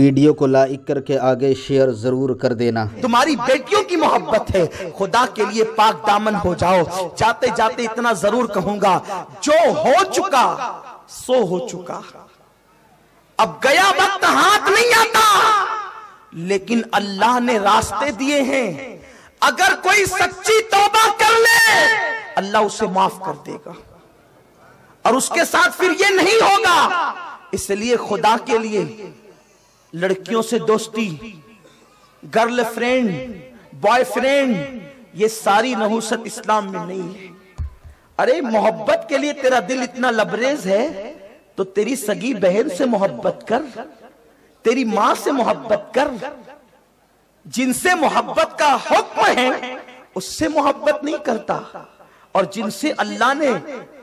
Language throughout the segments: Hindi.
वीडियो को लाइक करके आगे शेयर जरूर कर देना। तुम्हारी बेटियों की मोहब्बत है, खुदा के लिए पाक दामन हो जाओ। जाते जाते इतना जरूर कहूंगा, जो हो चुका सो हो चुका, अब गया वक्त हाथ नहीं आता, लेकिन अल्लाह ने रास्ते दिए हैं। अगर कोई सच्ची तौबा कर ले अल्लाह उसे माफ कर देगा, और उसके साथ फिर ये नहीं होगा। इसलिए खुदा के लिए लड़कियों से दोस्ती, गर्लफ्रेंड, बॉयफ्रेंड, ये सारी नहुसत इस्लाम में नहीं है। अरे मोहब्बत के लिए तेरा दिल इतना लबरेज है तो तेरी सगी बहन से मोहब्बत कर, तेरी मां से मोहब्बत कर। जिनसे मोहब्बत का हुक्म है उससे मोहब्बत नहीं करता, और जिनसे अल्लाह ने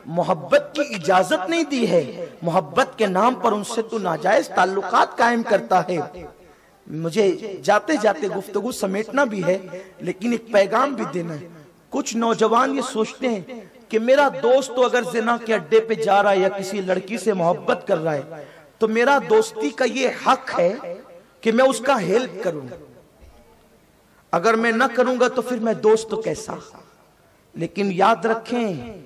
मोहब्बत की इजाजत नहीं दी है, मोहब्बत के नाम पर उनसे तू नाजायज ताल्लुकात कायम करता है। मुझे जाते जाते गुफ्तगू समेटना भी है, लेकिन एक पैगाम भी देना है। कुछ नौजवान ये सोचते हैं कि मेरा दोस्त तो अगर जिना के अड्डे पे जा रहा है या किसी लड़की से मोहब्बत कर रहा है तो मेरा दोस्ती का ये हक है कि मैं उसका हेल्प करूं, अगर मैं ना करूंगा तो फिर मैं दोस्त तो कैसा। लेकिन याद रखें,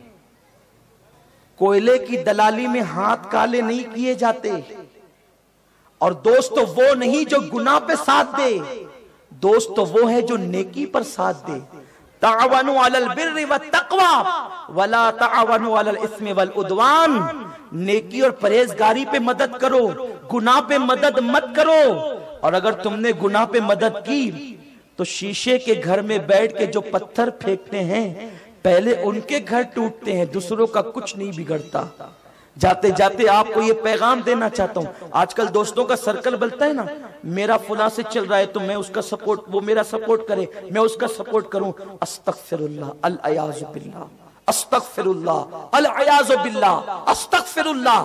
कोयले की दलाली में हाथ काले नहीं किए जाते, और दोस्त तो वो नहीं जो गुनाह पे साथ दे, दोस्त तो वो है जो नेकी पर साथ दे। ताअवनु अलल बिर्रि व तक़वा वला ताअवनु अलल इस्मि वल उद्वान। नेकी और परहेजगारी पे मदद करो, गुनाह पे मदद मत करो। और अगर तुमने गुनाह पे मदद की तो शीशे के घर में बैठ के जो पत्थर फेंकते हैं पहले उनके घर टूटते हैं, दूसरों का कुछ नहीं बिगड़ता। जाते जाते आपको ये पैगाम देना चाहता हूं। आजकल दोस्तों का सर्कल बनता है ना, मेरा फुला से चल रहा है तो मैं उसका सपोर्ट, वो मेरा सपोर्ट करे, मैं उसका सपोर्ट करूं। अस्तगफिरुल्लाह अल अयाज़ु बिल्लाह, अस्तगफिरुल्लाह अल अयाज़ु बिल्लाह, अस्तगफिरुल्लाह।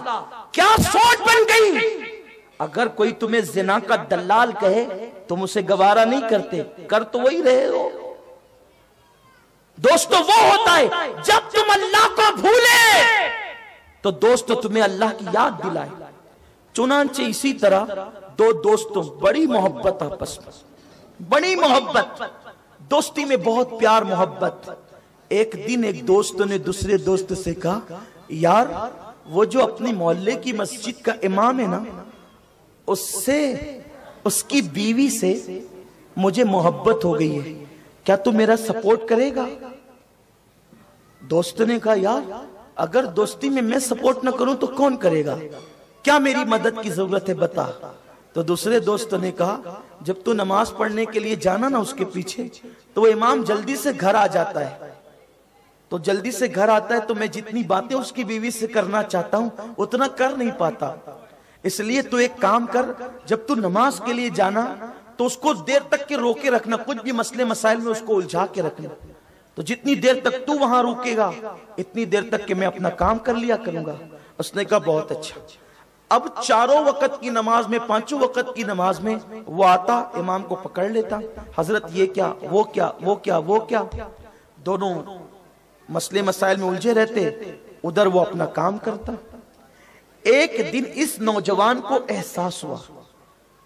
क्या सोच बन गई। अगर कोई तुम्हें जिना का दलाल कहे तुम उसे गवारा नहीं करते, कर तो वही रहे हो। दोस्तों वो होता है जब तुम अल्लाह को भूले तो दोस्तों तुम्हें अल्लाह की याद दिलाए। चुनांचे इसी तरह दो दोस्तों, बड़ी मोहब्बत आपस में, बड़ी मोहब्बत, दोस्ती में बहुत प्यार मोहब्बत। एक दिन एक दोस्त ने दूसरे दोस्त से कहा, यार वो जो अपनी मोहल्ले की मस्जिद का इमाम है ना, उससे, उसकी बीवी से मुझे मोहब्बत हो गई है, क्या तू मेरा सपोर्ट करेगा। दोस्त ने कहा, यार अगर दोस्ती में मैं सपोर्ट ना करूं तो कौन करेगा, क्या मेरी मदद की जरूरत है बता। तो दूसरे दोस्त ने कहा, जब तू नमाज पढ़ने के लिए जाना ना उसके पीछे, तो वो इमाम जल्दी से घर आ जाता है, तो जल्दी से घर आता है तो मैं जितनी बातें उसकी बीवी से करना चाहता हूं उतना कर नहीं पाता। इसलिए तू एक काम कर, जब तू नमाज के लिए जाना तो उसको देर तक के रोके रखना, कुछ भी मसले मसाइल में उसको उलझा के रखना। तो जितनी देर तक तू वहां रुकेगा इतनी देर तक के मैं अपना काम कर लिया करूंगा। उसने कहा बहुत अच्छा। अब चारों वक्त की नमाज में, पांचों वक्त की नमाज में वो आता, इमाम को पकड़ लेता, हजरत ये क्या, वो क्या, वो क्या, वो क्या। दोनों मसले मसाइल में उलझे रहते, उधर वो अपना काम करता। एक दिन इस नौजवान को एहसास हुआ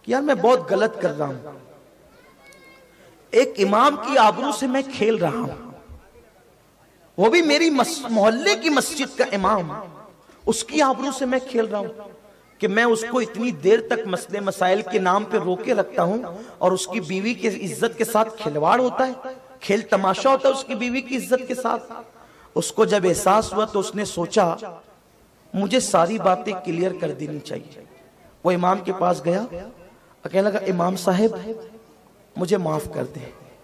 कि यार मैं बहुत गलत कर रहा हूं, एक इमाम की आबरू से मैं खेल रहा हूं, वो भी मेरी मोहल्ले की मस्जिद का इमाम, उसकी आबरू से मैं खेल रहा हूं कि मैं उसको इतनी देर तक मसले मसाइल के नाम पे रोके रखता हूं, और उसकी बीवी की इज्जत के साथ खिलवाड़ होता है, खेल तमाशा होता है उसकी बीवी की इज्जत के साथ। उसको जब एहसास हुआ तो उसने सोचा मुझे सारी बातें क्लियर कर देनी चाहिए। वो इमाम के पास गया, कहने लगा, इमाम साहब मुझे माफ कर दे।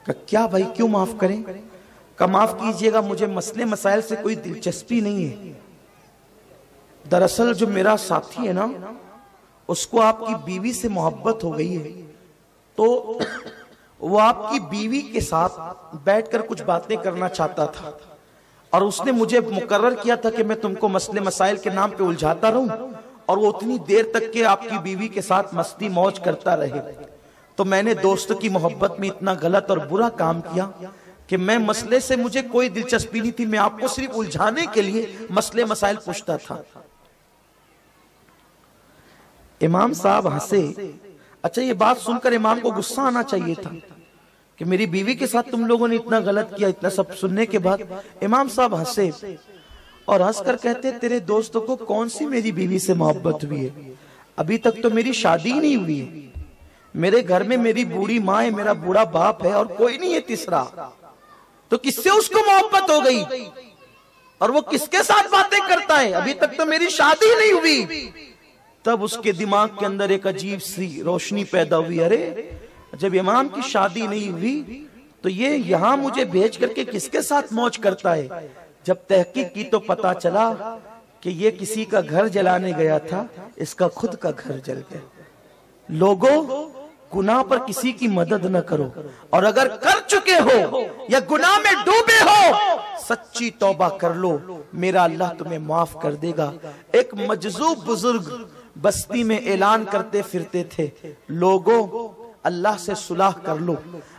कहा क्या भाई, क्यों माफ करें। कहा माफ कीजिएगा, मुझे मसले मसाइल से कोई दिलचस्पी नहीं है। दरअसल जो मेरा साथी है ना, उसको आपकी बीवी से मोहब्बत हो गई है, तो वो आपकी बीवी के साथ बैठकर कुछ बातें करना चाहता था, और उसने मुझे मुकर्रर किया था कि मैं तुमको मसले मसाइल के नाम पे उलझाता रहूं, और वो उतनी देर तक के आपकी बीवी के साथ मस्ती मौज करता रहे। तो मैंने दोस्त की मोहब्बत में इतना गलत और बुरा काम किया कि मैं मसले से मुझे कोई दिलचस्पी नहीं थी, मैं आपको सिर्फ उलझाने के लिए मसले मसाइल पूछता था। इमाम साहब हंसे, अच्छा, ये बात सुनकर इमाम को गुस्सा आना चाहिए था कि मेरी बीवी के साथ तुम लोगों ने इतना गलत किया। इतना सब सुनने के बाद इमाम साहब हंसे और हंसकर कहते, तेरे दोस्तों को कौन सी मेरी बीवी से मोहब्बत हुई है? अभी तक तो मेरी शादी ही नहीं हुई है। मेरे घर में मेरी बूढ़ी माँ है, मेरा बूढ़ा बाप है और कोई नहीं है तीसरा, तो किससे उसको मोहब्बत हो गई? और वो किसके साथ बातें करता है? अभी तक तो मेरी शादी नहीं हुई। तब उसके दिमाग के अंदर एक अजीब सी रोशनी पैदा हुई, अरे जब इमाम की शादी नहीं हुई तो ये यहाँ मुझे भेज करके किसके साथ मौज करता है? जब तहकीक की तो पता चला कि ये किसी का घर जलाने गया था, इसका खुद का घर जल गया। लोगों, गुनाह पर किसी की मदद न करो, और अगर कर चुके हो या गुनाह में डूबे हो, सच्ची तौबा कर लो, मेरा अल्लाह तुम्हें माफ कर देगा। एक मजजूब बुजुर्ग बस्ती में ऐलान करते फिरते थे, लोगों अल्लाह से सुलह कर लो,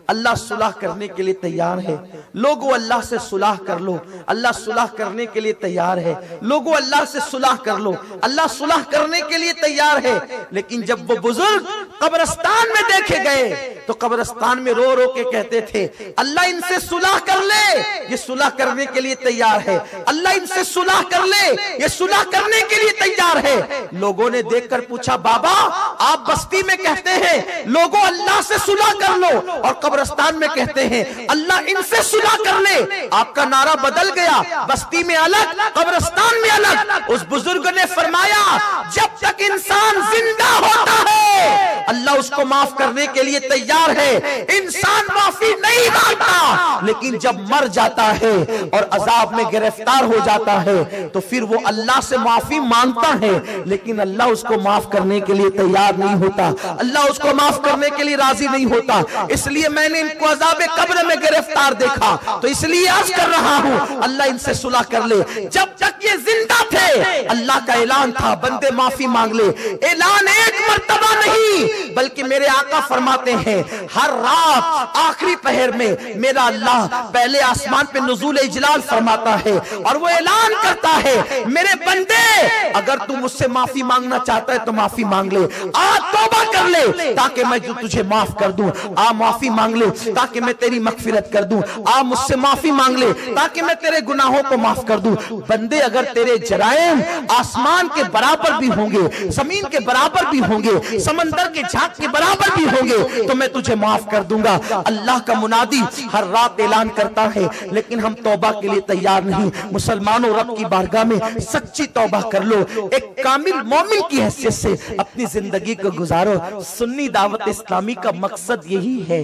अल्लाह सुलह करने के लिए तैयार है। लोगों अल्लाह से सुलह कर लो, अल्लाह सुलह करने के लिए तैयार है। लोगों अल्लाह से सुलह कर लो, अल्लाह सुलह करने के लिए तैयार है। लेकिन जब वो बुजुर्ग कब्रिस्तान में देखे गए तो कब्रिस्तान में रो रो के कहते थे, अल्लाह इनसे सुलह कर ले, ये सुलह करने के लिए तैयार है। अल्लाह इनसे सुलह कर ले, ये सुलह करने के लिए तैयार है। लोगों ने देखकर पूछा, बाबा आप बस्ती में कहते हैं लोगों अल्लाह से सुलह कर लो, और कब्रिस्तान में कहते हैं अल्लाह इनसे सुलह कर ले। आपका नारा बदल गया, बस्ती में अलग, कब्रिस्तान में अलग। उस बुजुर्ग ने फरमाया, जब तक इंसान जिंदा होता है अल्लाह उसको माफ करने के लिए तैयार है। इंसान माफी नहीं मांगता, लेकिन जब मर जाता है और अजाब में गिरफ्तार हो जाता है तो फिर वो अल्लाह से माफी मांगता है, लेकिन अल्लाह उसको माफ करने के लिए तैयार नहीं होता, अल्लाह उसको माफ करने के लिए राजी नहीं होता। इसलिए मैंने इनको अज़ाब कब्र में गिरफ्तार देखा, तो इसलिए अर्ज कर रहा हूं अल्लाह इनसे सुलह कर ले। जब तक ये जिंदा थे अल्लाह का ऐलान था, बंदे माफी मांग ले। ऐलान एक मर्तबा नहीं, बल्कि मेरे आका फरमाते हैं हर रात आखिरी पहर में मेरा अल्लाह पहले आसमान पे नुज़ूल इजलाल फरमाता है और वो ऐलान करता है, मेरे बंदे अगर तू मुझसे माफी मांगना चाहता है तो माफी मांग ले, आज तौबा कर ले ताकि मैं तुझे माफ कर दूं। आ माफी मांग ले ताकि मैं तेरी मगफिरत कर दूं। आ मुझसे माफी मांग ले ताकि मैं तेरे गुनाहों को माफ कर दूं। बंदे अगर तेरे जराइम आसमान के बराबर भी होंगे, जमीन के बराबर भी होंगे, समंदर के झाग के बराबर भी होंगे, तो मैं तुझे माफ कर दूंगा। अल्लाह का मुनादी हर रात ऐलान करता है, लेकिन हम तौबा के लिए तैयार नहीं। मुसलमानों, रब की बारगाह में सच्ची तौबा कर लो, एक कामिल मोमिन की हैसियत से अपनी जिंदगी को गुजारो। सुन्नी दावत इस्लामी का मकसद यही है,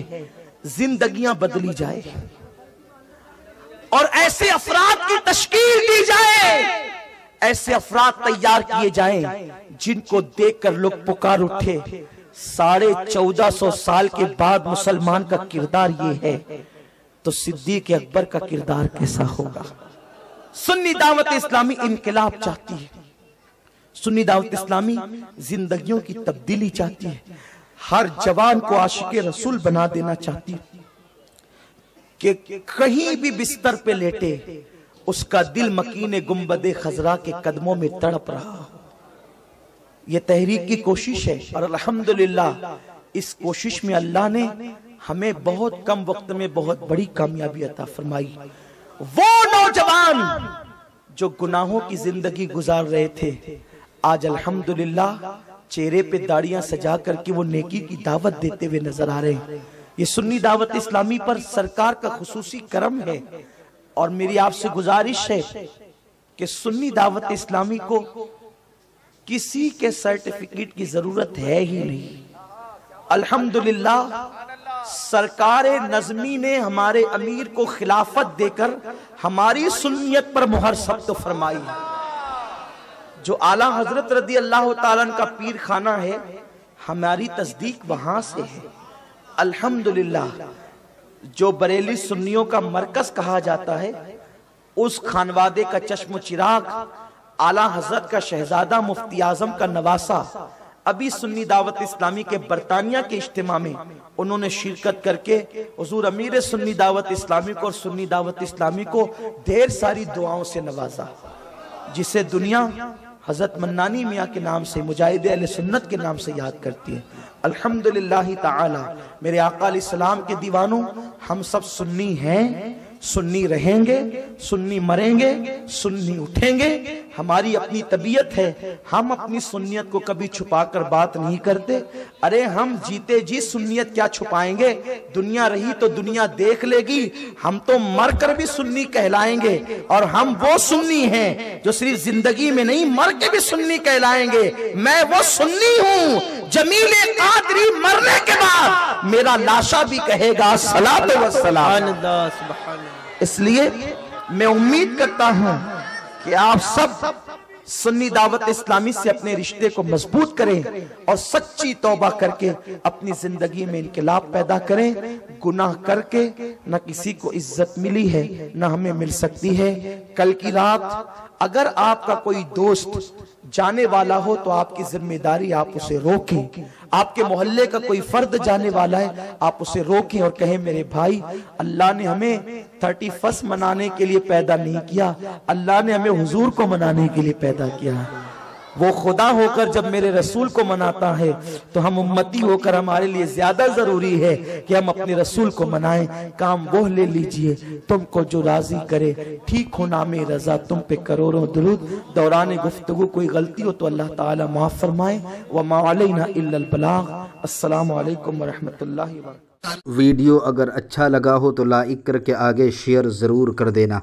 जिंदगियां बदली जाए और ऐसे अफराद की तश्कील दी जाए, ऐसे अफराद तैयार किए जाएं जिनको देखकर लोग पुकार उठे 1450 साल के बाद मुसलमान का किरदार ये है, तो सिद्दीक अकबर का किरदार कैसा होगा। सुन्नी दावत इस्लामी इनकलाब चाहती है, सुन्नी दावत इस्लामी जिंदगियों की तब्दीली चाहती है, हर जवान को आशिक रसूल बना देना चाहती है कि कहीं भी बिस्तर पे लेटे उसका दिल मकीने गुंबदे खजरा के कदमों में तड़प रहा हो। यह तहरीक की कोशिश है और अल्हम्दुलिल्लाह इस कोशिश में अल्लाह ने हमें बहुत कम वक्त में बहुत बड़ी कामयाबी अता फरमाई। वो नौजवान जो गुनाहों की जिंदगी गुजार रहे थे, आज अल्हम्दुलिल्लाह चेहरे पे दाढ़ियां सजा करके वो नेकी की दावत देते हुए नजर आ रहे हैं। ये सुन्नी दावत इस्लामी पर सरकार का खुसूसी करम है और मेरी आपसे गुजारिश है कि सुन्नी दावत इस्लामी को किसी के सर्टिफिकेट की जरूरत है ही नहीं। अल्हम्दुलिल्लाह सरकार नज़मी ने हमारे अमीर को खिलाफत देकर हमारी सुन्नियत पर मुहर सब्त फरमाई। जो आला हजरत रदी अल्लाह ताला का पीर खाना है, हमारी तस्दीक वहां से है। अल्हम्दुलिल्लाह जो बरेली सुन्नियों का मरकज कहा जाता है, उस खानवादे का चश्म चिराग आला हजरत का शहजादा मुफ्ती आजम का नवासा अभी सुन्नी दावत इस्लामी के बरतानिया के इज्तिमा में उन्होंने शिरकत करके हुजूर अमीर सुन्नी दावत इस्लामी को और सुन्नी दावत इस्लामी को ढेर सारी दुआओं से नवाजा, जिसे दुनिया हजरत मन्नानी मियाँ के नाम से, मुजाहिद अहले सुन्नत के नाम से याद करती है। अल्हम्दुलिल्लाह ताला। मेरे आका अलैहिस्सलाम के दीवानों, हम सब सुन्नी हैं, सुन्नी रहेंगे, सुन्नी मरेंगे, सुन्नी उठेंगे। हमारी अपनी तबीयत है, हम अपनी सुन्नियत को कभी छुपाकर बात नहीं करते। अरे हम जीते जी सुन्नियत क्या छुपाएंगे, दुनिया रही तो दुनिया देख लेगी, हम तो मरकर भी सुन्नी कहलाएंगे। और हम वो सुन्नी हैं जो सिर्फ जिंदगी में नहीं, मर के भी सुन्नी कहलाएंगे। मैं वो सुन्नी हूँ, जमीले कादरी मरने के बाद मेरा लाशा भी कहेगा सलातो व सलाम। इसलिए मैं उम्मीद करता हूं कि आप सब सुन्नी दावत इस्लामी से अपने रिश्ते को मजबूत करें और सच्ची तौबा करके अपनी जिंदगी में इनकलाब पैदा करें। गुनाह करके न किसी को इज्जत मिली है, न हमें मिल सकती है। कल की रात अगर आपका कोई दोस्त जाने वाला हो तो आपकी जिम्मेदारी आप उसे रोकें। आपके मोहल्ले का कोई फर्द जाने वाला है, आप उसे रोकें और कहें मेरे भाई, अल्लाह ने हमें 31 मनाने के लिए पैदा नहीं किया, अल्लाह ने हमें हुजूर को मनाने के लिए पैदा किया है। वो खुदा होकर जब मेरे रसूल को मनाता है तो हम उम्मती होकर हमारे लिए ज्यादा जरूरी है कि हम अपने रसूल को मनाएं। काम वो ले लीजिए तुमको जो राजी करे, ठीक हो नामे रजा तुम पे करोड़ों दुरूद। दौरान गुफ्तगू कोई गलती हो तो अल्लाह ताला माफ फरमाए। व मा अलैना इल्लल बलाग। अस्सलामु अलैकुम व रहमतुल्लाहि व बरकातहू। वीडियो अगर अच्छा लगा हो तो लाइक करके आगे शेयर ज़रूर कर देना।